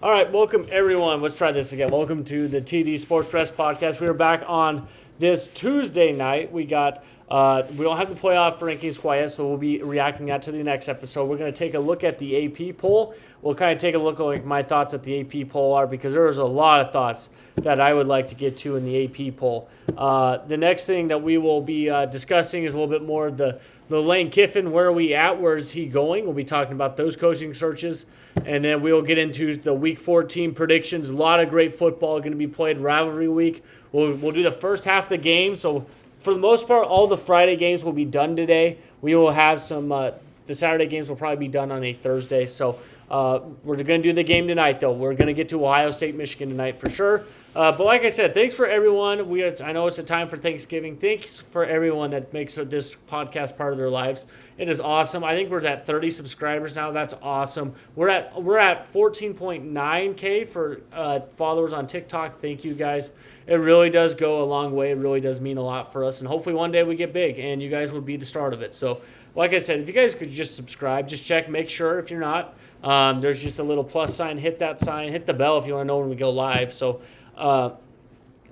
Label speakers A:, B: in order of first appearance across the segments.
A: All right, welcome everyone. Let's try this again. Welcome to the TD Sports Press Podcast. We are back on this Tuesday night. We don't have the playoff rankings quite yet, so we'll be reacting that to the next episode. We're going to take a look at the AP poll. We'll kind of take a look at like my thoughts at the AP poll are, because there's a lot of thoughts that I would like to get to in the AP poll. The next thing that we will be discussing is a little bit more the Lane Kiffin. Where are we at? Where is he going? We'll be talking about those coaching searches, and then we'll get into the Week 14 predictions. A lot of great football going to be played Rivalry week. We'll do the first half of the game. So for the most part, all the Friday games will be done today. We will have some. The Saturday games will probably be done on a Thursday. So we're going to do the game tonight, though. We're going to get to Ohio State, Michigan tonight for sure. But like I said, thanks for everyone. I know it's a time for Thanksgiving. Thanks for everyone that makes this podcast part of their lives. It is awesome. I think we're at 30 subscribers now. That's awesome. We're at 14.9K for followers on TikTok. Thank you guys. It really does go a long way. It really does mean a lot for us. And hopefully one day we get big, and you guys would be the start of it. So like I said, if you guys could just subscribe, just check, make sure if you're not. There's just a little plus sign. Hit that sign. Hit the bell if you want to know when we go live. So that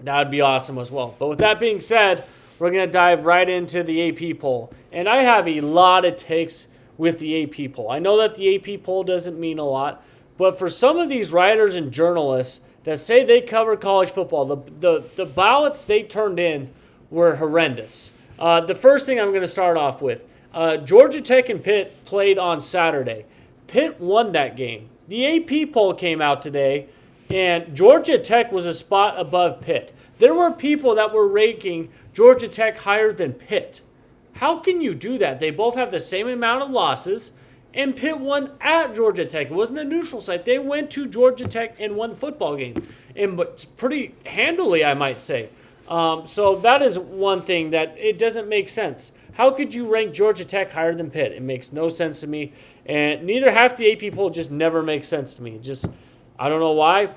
A: would be awesome as well. But with that being said, we're going to dive right into the AP poll. And I have a lot of takes with the AP poll. I know that the AP poll doesn't mean a lot, but for some of these writers and journalists that say they cover college football, the ballots they turned in were horrendous. The first thing I'm going to start off with, Georgia Tech and Pitt played on Saturday. Pitt won that game. The AP poll came out today, and Georgia Tech was a spot above Pitt. There were people that were ranking Georgia Tech higher than Pitt. How can you do that? They both have the same amount of losses, and Pitt won at Georgia Tech. It wasn't a neutral site. They went to Georgia Tech and won the football game, and pretty handily, I might say. So that is one thing that it doesn't make sense. How could you rank Georgia Tech higher than Pitt? It makes no sense to me, and neither half the AP poll just never makes sense to me. I don't know why.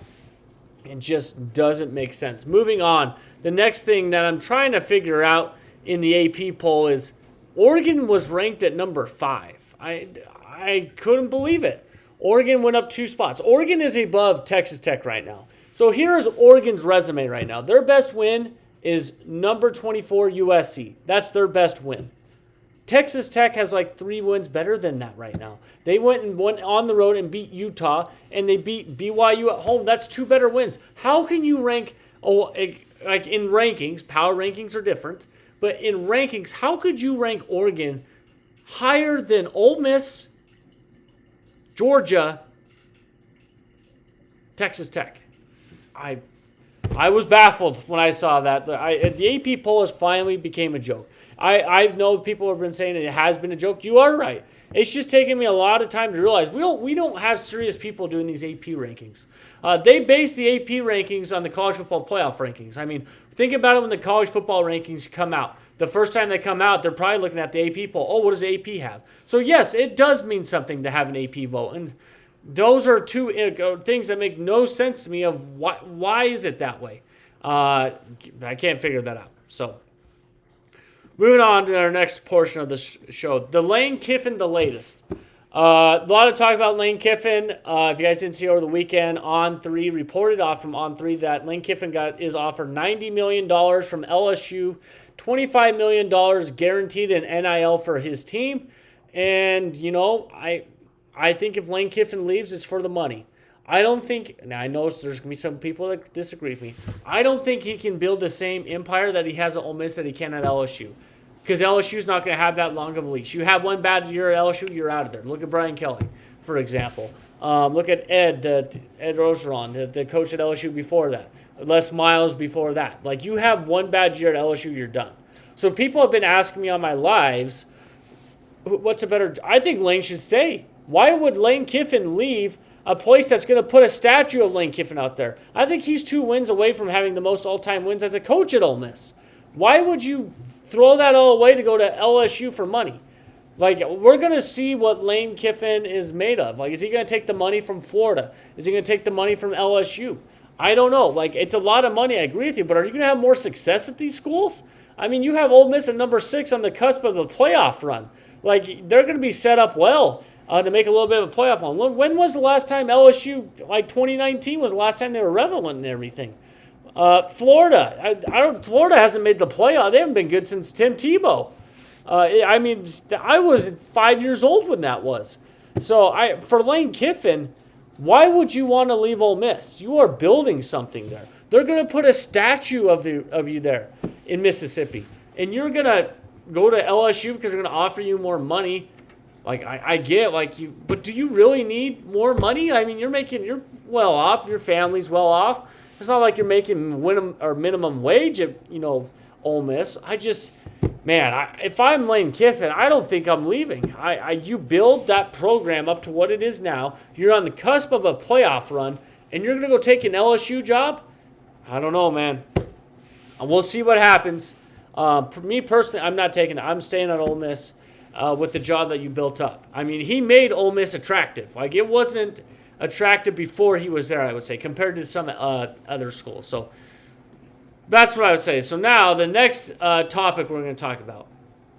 A: It just doesn't make sense. Moving on, the next thing that I'm trying to figure out in the AP poll is Oregon was ranked at number 5. I couldn't believe it. Oregon went up 2 spots. Oregon is above Texas Tech right now. So here's Oregon's resume right now. Their best win is number 24 USC. That's their best win. Texas Tech has like 3 wins better than that right now. They went on the road and beat Utah, and they beat BYU at home. That's 2 better wins. How can you rank, like in rankings, power rankings are different, but in rankings, how could you rank Oregon higher than Ole Miss, Georgia, Texas Tech? I was baffled when I saw that. The AP poll has finally became a joke. I know people have been saying it has been a joke. You are right. It's just taken me a lot of time to realize we don't have serious people doing these AP rankings. They base the AP rankings on the college football playoff rankings. I mean, think about it when the college football rankings come out. The first time they come out, they're probably looking at the AP poll. Oh, what does AP have? So yes, it does mean something to have an AP vote. And those are 2 things that make no sense to me of why is it that way. I can't figure that out. So moving on to our next portion of the show, the Lane Kiffin, the latest. A lot of talk about Lane Kiffin. If you guys didn't see over the weekend, On3 reported off from On3 that Lane Kiffin is offered $90 million from LSU, $25 million guaranteed in NIL for his team. And, I think if Lane Kiffin leaves, it's for the money. I don't think, now I know there's going to be some people that disagree with me. I don't think he can build the same empire that he has at Ole Miss that he can at LSU. Because LSU's not going to have that long of a leash. You have one bad year at LSU, you're out of there. Look at Brian Kelly, for example. Look at Ed Orgeron, the coach at LSU before that. Les Miles before that. Like, you have one bad year at LSU, you're done. So people have been asking me on my lives, what's a better, I think Lane should stay. Why would Lane Kiffin leave a place that's going to put a statue of Lane Kiffin out there? I think he's 2 wins away from having the most all-time wins as a coach at Ole Miss. Why would you throw that all away to go to LSU for money? Like, we're going to see what Lane Kiffin is made of. Like, is he going to take the money from Florida? Is he going to take the money from LSU? I don't know. Like, it's a lot of money. I agree with you. But are you going to have more success at these schools? I mean, you have Ole Miss at number 6 on the cusp of a playoff run. like they're going to be set up well to make a little bit of a playoff run. When was the last time LSU, like 2019 was the last time they were relevant and everything? Florida, Florida hasn't made the playoff. They haven't been good since Tim Tebow. I mean, I was 5 years old when that was. So for Lane Kiffin, why would you want to leave Ole Miss? You are building something there. They're going to put a statue of you there in Mississippi, and you're going to go to LSU because they're going to offer you more money. Like I get but do you really need more money? I mean, you're well off. Your family's well off. It's not like you're making minimum wage at Ole Miss. If I'm Lane Kiffin, I don't think I'm leaving. You build that program up to what it is now. You're on the cusp of a playoff run, and you're going to go take an LSU job? I don't know, man. We'll see what happens. For me personally, I'm not taking it. I'm staying at Ole Miss with the job that you built up. I mean, he made Ole Miss attractive. Like, it wasn't attractive before he was there, I would say, compared to some other schools. So that's what I would say. So now the next topic we're going to talk about,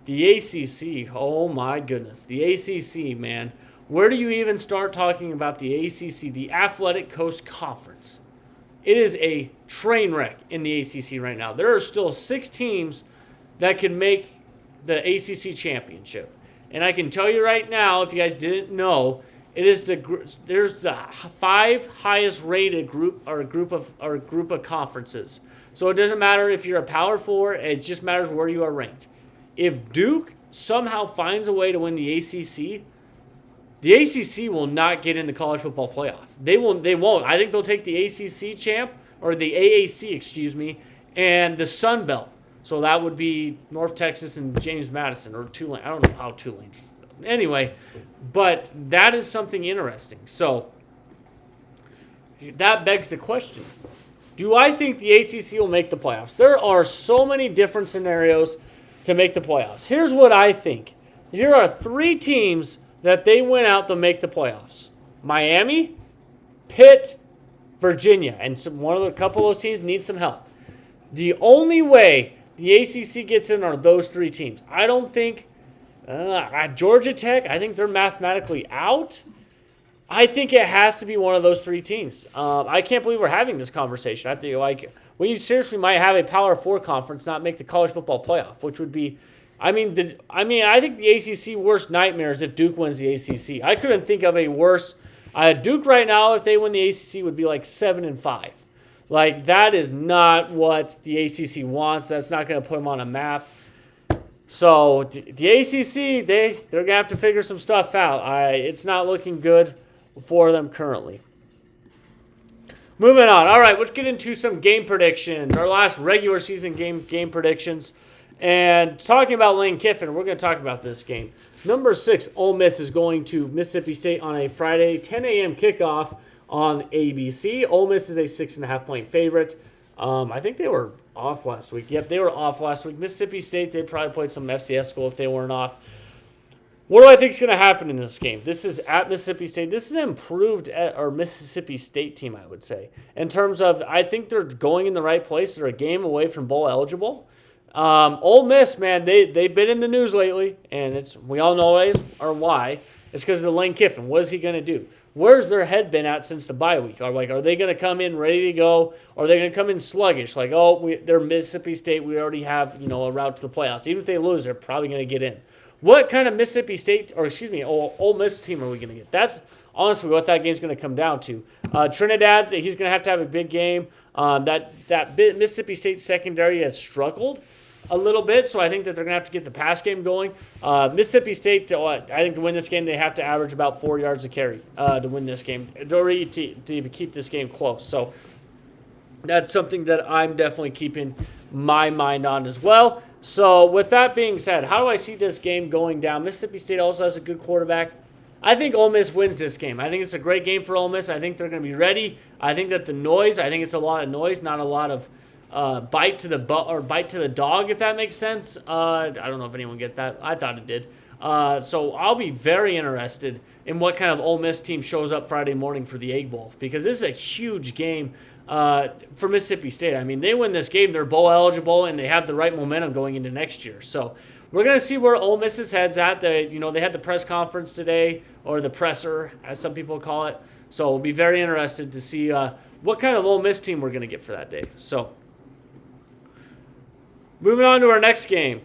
A: the ACC. Oh, my goodness. The ACC, man. Where do you even start talking about the ACC, the Athletic Coast Conference? It is a train wreck in the ACC right now. There are still 6 teams that can make the ACC championship. And I can tell you right now, if you guys didn't know, there's the 5 highest rated group of conferences. So it doesn't matter if you're a Power 4, it just matters where you are ranked. If Duke somehow finds a way to win the ACC will not get in the college football playoff. They won't. I think they'll take the ACC champ, or the AAC, excuse me, and the Sun Belt. So that would be North Texas and James Madison, or Tulane. I don't know how Tulane. Anyway, but that is something interesting. So that begs the question. Do I think the ACC will make the playoffs? There are so many different scenarios to make the playoffs. Here's what I think. Here are 3 teams that they went out to make the playoffs. Miami, Pitt, Virginia. And a couple of those teams need some help. The only way the ACC gets in are those 3 teams. I don't think Georgia Tech, I think they're mathematically out. I think it has to be one of those 3 teams. I can't believe we're having this conversation. I think we seriously might have a Power 4 conference not make the college football playoff, which would be, I think the ACC worst nightmare is if Duke wins the ACC. I couldn't think of a worse. Duke right now, if they win the ACC, would be like 7-5. Like, that is not what the ACC wants. That's not going to put them on a map. So the ACC, they're going to have to figure some stuff out. It's not looking good for them currently. Moving on. All right, let's get into some game predictions. Our last regular season game predictions. And talking about Lane Kiffin, we're going to talk about this game. Number 6, Ole Miss is going to Mississippi State on a Friday, 10 a.m. kickoff on ABC. Ole Miss is a 6.5-point favorite. I think they were off last week. Yep, they were off last week. Mississippi State, they probably played some FCS school if they weren't off. What do I think is going to happen in this game? This is at Mississippi State. This is an improved Mississippi State team, I would say. In terms of, I think they're going in the right place. They're a game away from bowl eligible. Ole Miss, man, they've been in the news lately, and we all know why. It's because of Lane Kiffin. What is he going to do? Where's their head been at since the bye week? Are they going to come in ready to go, or are they going to come in sluggish? Like, they're Mississippi State. We already have a route to the playoffs. Even if they lose, they're probably going to get in. What kind of Mississippi State, Ole Miss team are we going to get? That's honestly what that game's going to come down to. Trinidad, he's going to have a big game. That Mississippi State secondary has struggled a little bit, so I think that they're going to have to get the pass game going. Mississippi State, I think to win this game, they have to average about 4 yards a carry to win this game, to keep this game close. So that's something that I'm definitely keeping my mind on as well. So with that being said, how do I see this game going down? Mississippi State also has a good quarterback. I think Ole Miss wins this game. I think it's a great game for Ole Miss. I think they're going to be ready. I think that I think it's a lot of noise, not a lot of bite to the dog, if that makes sense. I don't know if anyone get that. I thought it did. So I'll be very interested in what kind of Ole Miss team shows up Friday morning for the Egg Bowl, because this is a huge game for Mississippi State. I mean, they win this game, they're bowl eligible, and they have the right momentum going into next year. So we're going to see where Ole Miss's head's at. They had the press conference today, or the presser, as some people call it. So we'll be very interested to see what kind of Ole Miss team we're going to get for that day. So moving on to our next game.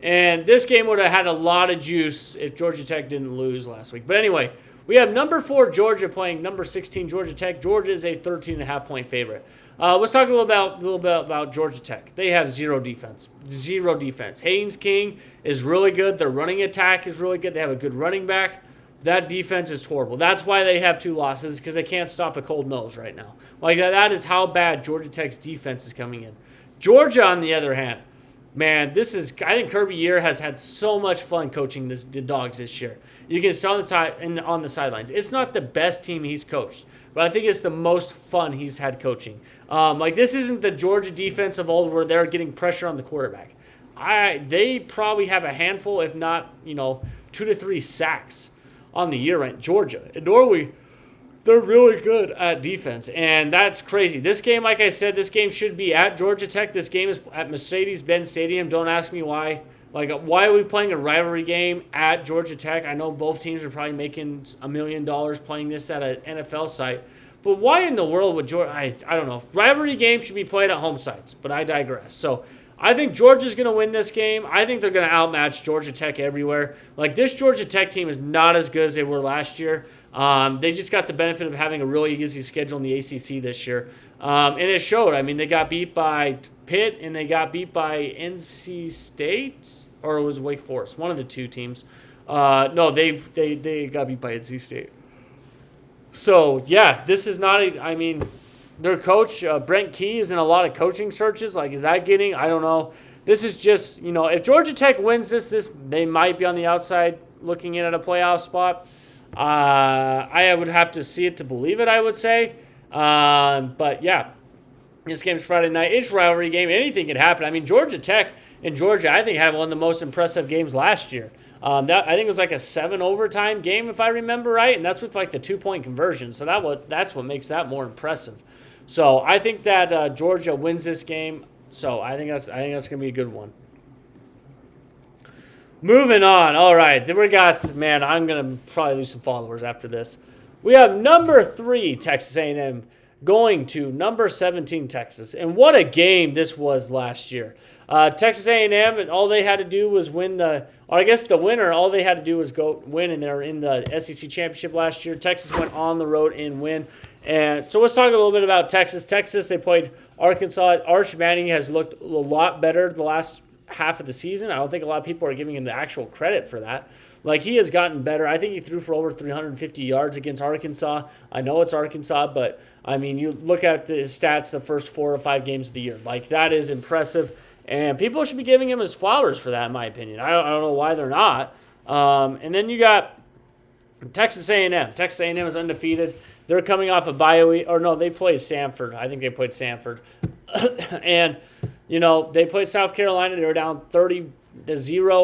A: And this game would have had a lot of juice if Georgia Tech didn't lose last week. But anyway, we have number 4 Georgia playing number 16 Georgia Tech. Georgia is a 13.5-point favorite. Let's talk a little bit about Georgia Tech. They have zero defense. Zero defense. Haynes King is really good. Their running attack is really good. They have a good running back. That defense is horrible. That's why they have 2 losses, because they can't stop a cold nose right now. Like that is how bad Georgia Tech's defense is coming in. Georgia, on the other hand, man, I think Kirby Year has had so much fun coaching the Dogs this year. You can see on the sidelines. It's not the best team he's coached, but I think it's the most fun he's had coaching. This isn't the Georgia defense of old where they're getting pressure on the quarterback. They probably have a handful, if not 2 to 3 sacks on the year, right? Georgia. And Norway, they're really good at defense, and that's crazy. This game, like I said, this game should be at Georgia Tech. This game is at Mercedes-Benz Stadium. Don't ask me why. Why are we playing a rivalry game at Georgia Tech? I know both teams are probably making $1 million playing this at an NFL site, but why in the world would Georgia? I don't know. Rivalry games should be played at home sites, but I digress. So I think Georgia's going to win this game. I think they're going to outmatch Georgia Tech everywhere. This Georgia Tech team is not as good as they were last year. They just got the benefit of having a really easy schedule in the ACC this year. And it showed. I mean, they got beat by Pitt and they got beat by NC State, or it was Wake Forest, one of the 2 teams. No, they got beat by NC State. So, yeah, this is not their coach, Brent Key, is in a lot of coaching searches. Is that getting? I don't know. This is just, if Georgia Tech wins this, they might be on the outside looking in at a playoff spot. I would have to see it to believe it, I would say. But, yeah, this game's Friday night. It's a rivalry game. Anything could happen. Georgia Tech and Georgia, I think, had one of the most impressive games last year. I think it was a 7 overtime game, if I remember right, and that's with the 2-point conversion. So that's what makes that more impressive. So I think that Georgia wins this game. So I think that's going to be a good one. Moving on. All right. Then we got, man, I'm going to probably lose some followers after this. We have number 3 Texas A&M going to number 17 Texas. And what a game this was last year. Texas A&M, all they had to do was win the winner, all they had to do was go win, and they're in the SEC championship last year. Texas went on the road and win. And so let's talk a little bit about Texas. Texas, they played Arkansas. Arch Manning has looked a lot better the last half of the season. I don't think a lot of people are giving him the actual credit for that. He has gotten better. I think he threw for over 350 yards against Arkansas. I know it's Arkansas, but, you look at his stats the first 4 or 5 games of the year. That is impressive. And people should be giving him his flowers for that, in my opinion. I don't know why they're not. And then you got Texas A&M. Texas A&M is undefeated. They're coming off a bye week. Or no, they played Samford. I think they played Samford. And, they played South Carolina. They were down 30-0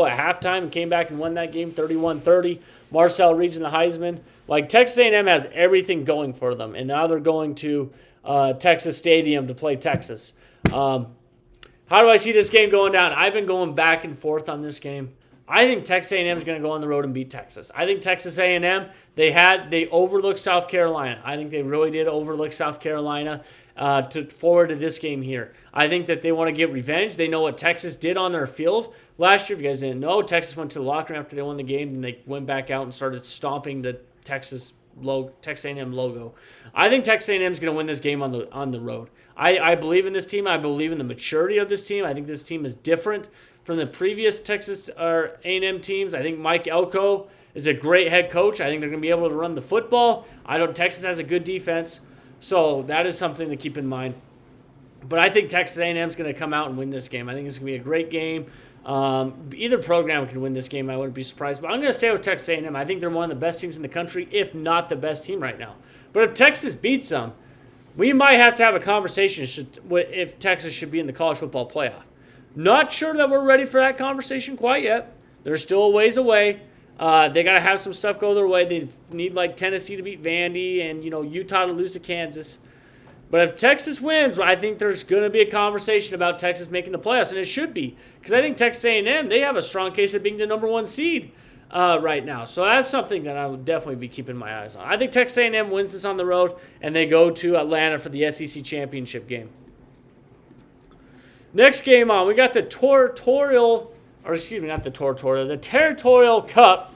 A: at halftime and came back and won that game 31-30. Marcel Reed's in the Heisman. Texas A&M has everything going for them. And now they're going to Texas Stadium to play Texas. How do I see this game going down? I've been going back and forth on this game. I think Texas A&M is going to go on the road and beat Texas. I think Texas A&M, they overlooked South Carolina. I think they really did overlook South Carolina forward to this game here. I think that they want to get revenge. They know what Texas did on their field last year. If you guys didn't know, Texas went to the locker room after they won the game, and they went back out and started stomping the Texas A&M logo. I think Texas A&M is going to win this game on the road. I believe in this team. I believe in the maturity of this team. I think this team is different from the previous Texas or A&M teams. I think Mike Elko is a great head coach. I think they're going to be able to run the football. Texas has a good defense, so that is something to keep in mind. But I think Texas A&M is going to come out and win this game. I think it's going to be a great game. Either program can win this game. I wouldn't be surprised. But I'm going to stay with Texas A&M. I think they're one of the best teams in the country, if not the best team right now. But if Texas beats them, we might have to have a conversation if Texas should be in the college football playoff. Not sure that we're ready for that conversation quite yet. They're still a ways away. They got to have some stuff go their way. They need Tennessee to beat Vandy and Utah to lose to Kansas. But if Texas wins, I think there's going to be a conversation about Texas making the playoffs, and it should be. Because I think Texas A&M, they have a strong case of being the number 1 seed right now. So that's something that I would definitely be keeping my eyes on. I think Texas A&M wins this on the road, and they go to Atlanta for the SEC championship game. Next game on, we got the Territorial Cup,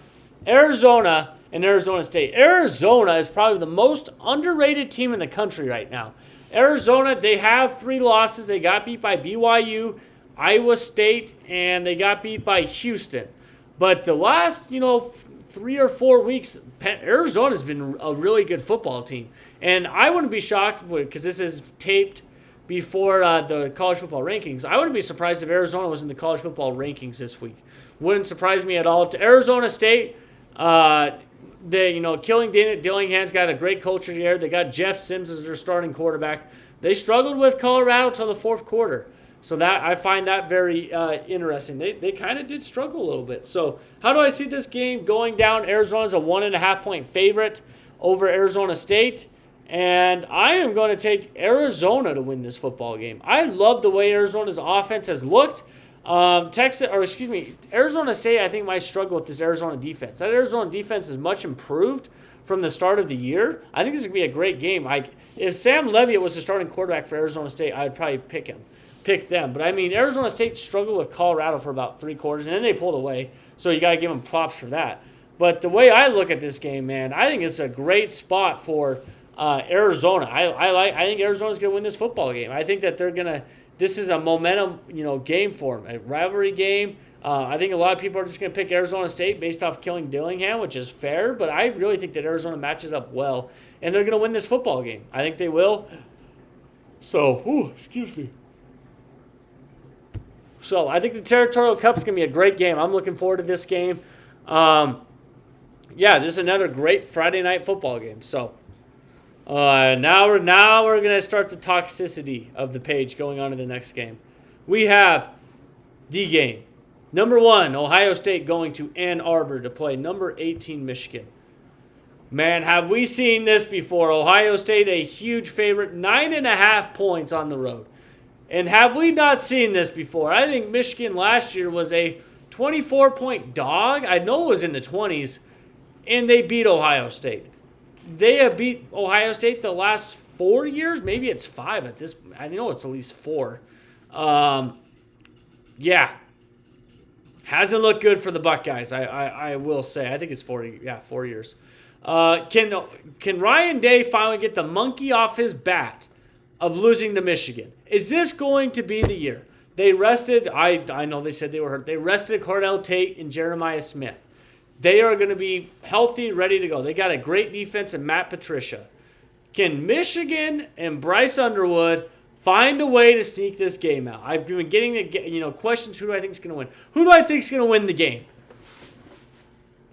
A: Arizona and Arizona State. Arizona is probably the most underrated team in the country right now. Arizona, they have 3 losses. They got beat by BYU, Iowa State, and they got beat by Houston. But the last, 3 or 4 weeks, Arizona's been a really good football team. And I wouldn't be shocked, because this is taped before the college football rankings. I wouldn't be surprised if Arizona was in the college football rankings this week. Wouldn't surprise me at all. To Arizona State, killing Dillingham's got a great culture here. They got Jeff Sims as their starting quarterback. They struggled with Colorado till the 4th quarter. So that I find that very interesting. They kind of did struggle a little bit. So how do I see this game going down? Arizona's a 1.5-point favorite over Arizona State. And I am going to take Arizona to win this football game. I love the way Arizona's offense has looked. Arizona State, I think, might struggle with this Arizona defense. That Arizona defense is much improved from the start of the year. I think this is going to be a great game. If Sam Leviett was the starting quarterback for Arizona State, I'd probably pick them. But, Arizona State struggled with Colorado for about 3 quarters, and then they pulled away. So you got to give them props for that. But the way I look at this game, man, I think it's a great spot for Arizona. I think Arizona's going to win this football game. I think that this is a momentum, game for them, a rivalry game. I think a lot of people are just going to pick Arizona State based off killing Dillingham, which is fair, but I really think that Arizona matches up well, and they're going to win this football game. I think they will. So, excuse me. So, I think the Territorial Cup is going to be a great game. I'm looking forward to this game. This is another great Friday night football game. So, now we're going to start the toxicity of the page going on to the next game. We have the game. Number 1, Ohio State going to Ann Arbor to play number 18, Michigan. Man, have we seen this before? Ohio State, a huge favorite, 9.5 points on the road. And have we not seen this before? I think Michigan last year was a 24-point dog. I know it was in the 20s, and they beat Ohio State. They have beat Ohio State the last 4 years. Maybe it's 5 at this. I know it's at least 4. Hasn't looked good for the Buckeyes. I will say. I think it's 4 years. Can Ryan Day finally get the monkey off his bat of losing to Michigan? Is this going to be the year? They rested. I know they said they were hurt. They rested Cordell Tate and Jeremiah Smith. They are going to be healthy, ready to go. They got a great defense in Matt Patricia. Can Michigan and Bryce Underwood find a way to sneak this game out? I've been getting the questions. Who do I think is going to win? Who do I think is going to win the game?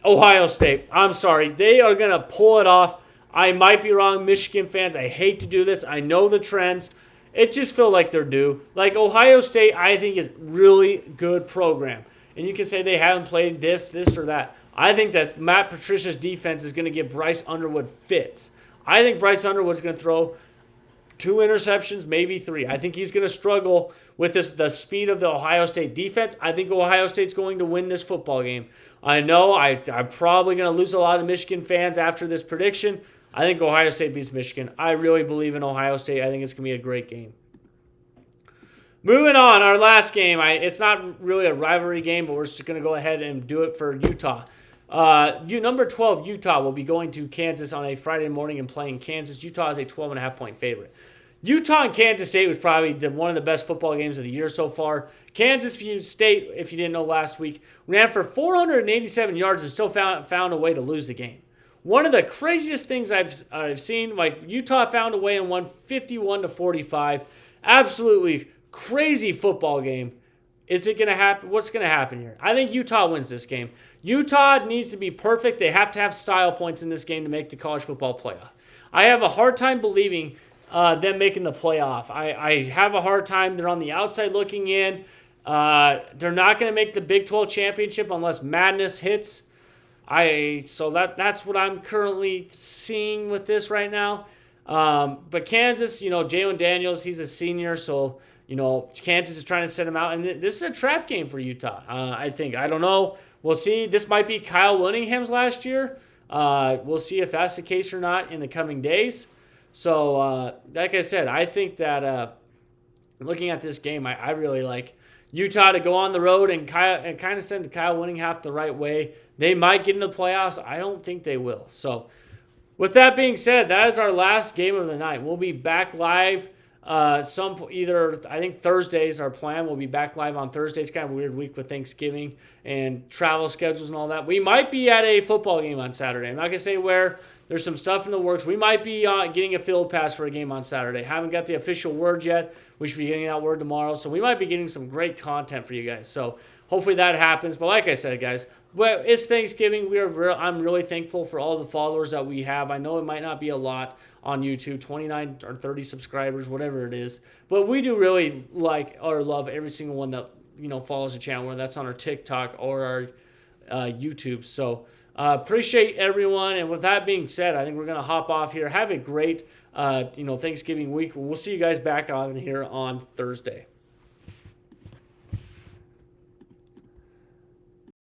A: Ohio State. I'm sorry. They are going to pull it off. I might be wrong, Michigan fans. I hate to do this. I know the trends. It just feels like they're due. Like Ohio State, I think is really good program. And you can say they haven't played this or that. I think that Matt Patricia's defense is going to give Bryce Underwood fits. I think Bryce Underwood's going to throw 2 interceptions, maybe 3. I think he's going to struggle with the speed of the Ohio State defense. I think Ohio State's going to win this football game. I know I'm probably going to lose a lot of Michigan fans after this prediction. I think Ohio State beats Michigan. I really believe in Ohio State. I think it's going to be a great game. Moving on, our last game. It's not really a rivalry game, but we're just going to go ahead and do it for Utah. Number 12, Utah, will be going to Kansas on a Friday morning and playing Kansas. Utah is a 12.5-point favorite. Utah and Kansas State was probably one of the best football games of the year so far. Kansas State, if you didn't know last week, ran for 487 yards and still found a way to lose the game. One of the craziest things I've seen, like Utah found a way and won 51-45. Absolutely crazy football game. Is it going to happen? What's going to happen here? I think Utah wins this game. Utah needs to be perfect. They have to have style points in this game to make the college football playoff. I have a hard time believing them making the playoff. I have a hard time. They're on the outside looking in. They're not going to make the Big 12 championship unless madness hits. So that's what I'm currently seeing with this right now. But Kansas, Jalen Daniels, he's a senior, so Kansas is trying to set him out, and this is a trap game for Utah. I think. I don't know. We'll see. This might be Kyle Whittingham's last year. We'll see if that's the case or not in the coming days. So, like I said, I think that looking at this game, I really like Utah to go on the road and kind of send Kyle Whittingham the right way. They might get into the playoffs. I don't think they will. So, with that being said, that is our last game of the night. We'll be back live. I think Thursday's our plan. We'll be back live on Thursday. It's kind of a weird week with Thanksgiving and travel schedules and all that. We might be at a football game on Saturday. I'm not going to say where. There's some stuff in the works. We might be getting a field pass for a game on Saturday. Haven't got the official word yet. We should be getting that word tomorrow. So we might be getting some great content for you guys. So hopefully that happens. But like I said, guys, well, it's Thanksgiving. I'm really thankful for all the followers that we have. I know it might not be a lot on YouTube, 29 or 30 subscribers, whatever it is. But we do really like or love every single one that follows the channel, whether that's on our TikTok or our YouTube. So appreciate everyone. And with that being said, I think we're gonna hop off here. Have a great Thanksgiving week. We'll see you guys back on here on Thursday.